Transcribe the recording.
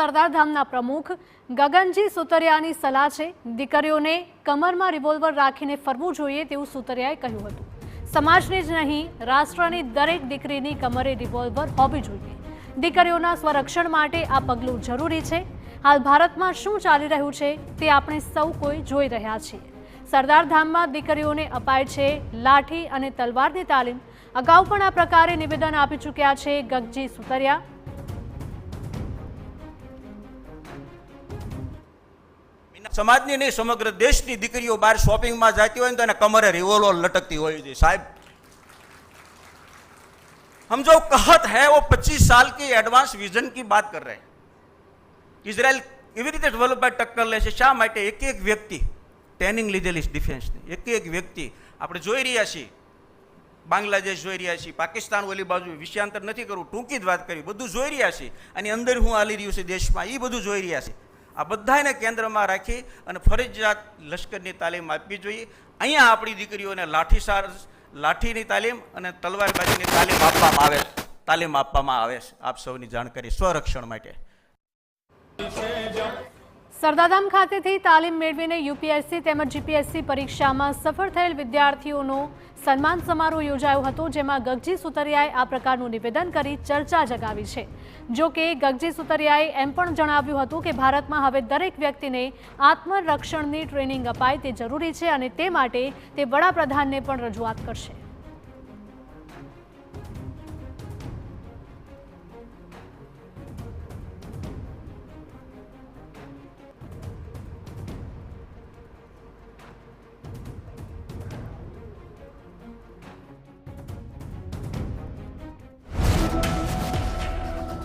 સરદાર ધામના પ્રમુખ ગગનજી સુતરિયાની સલાહ છે દીકરીઓને કમરમાં રિવોલ્વર રાખીને ફરવું જોઈએ તેવું સુતરિયાએ કહ્યું હતું। સમાજની જ નહીં રાષ્ટ્રની દરેક દીકરીની કમરે રિવોલ્વર હોવી જોઈએ। દીકરીઓના સ્વરક્ષણ માટે આ પગલું જરૂરી છે। હાલ ભારતમાં શું ચાલી રહ્યું છે તે આપણે સૌ કોઈ જોઈ રહ્યા છીએ। સરદાર ધામમાં દીકરીઓને અપાય છે લાઠી અને તલવારની તાલીમ। અગાઉ પણ આ પ્રકારે નિવેદન આપી ચૂક્યા છે ગગજી સુતરિયા। સમાજની નહીં સમગ્ર દેશની દીકરીઓ બહાર શોપિંગમાં જતી હોય ને તો એને કમરે રિવોલ્વર લટકતી હોય છે। साहब हम जो कहत है वो 25 साल की एडवांस विजन की बात कर रहे हैं। इजरायल એવી રીતે ડેવલપ બાય ટક્કર લે છે શા માટે? એક એક વ્યક્તિ ટ્રેનિંગ લીધેલી ડિફેન્સની, એક એક વ્યક્તિ આપણે જોઈ રહ્યા છીએ। બાંગ્લાદેશ જોઈ રહ્યા છીએ, પાકિસ્તાન ઓલી બાજુ, વિષયાંતર નથી કરવું, ટૂંકી જ વાત કરી, બધું જોઈ રહ્યા છીએ। અને અંદર હું હાલી રહ્યું છે દેશમાં એ બધું જોઈ રહ્યા છીએ। આ બધાને કેન્દ્રમાં રાખી અને ફરજિયાત લશ્કરની તાલીમ આપવી જોઈએ। અહીંયા આપણી દીકરીઓને લાઠીની તાલીમ અને તલવારબાજીની તાલીમ આપવામાં આવે છે। આપ સૌની જાણકારી સ્વરક્ષણ માટે। સરદારધામ ખાતેથી તાલીમ મેળવીને યુપીએસસી તેમજ જીપીએસસી પરીક્ષામાં સફળ થયેલ વિદ્યાર્થીઓનો સન્માન સમારોહ યોજાયો હતો, જેમાં ગગજી સુતરિયાએ આ પ્રકારનું નિવેદન કરી ચર્ચા જગાવી છે। જો કે ગગજી સુતરિયાએ એમ પણ જણાવ્યું હતું કે ભારતમાં હવે દરેક વ્યક્તિને આત્મરક્ષણની ટ્રેનિંગ અપાય તે જરૂરી છે અને તે માટે તે વડાપ્રધાનને પણ રજૂઆત કરશે।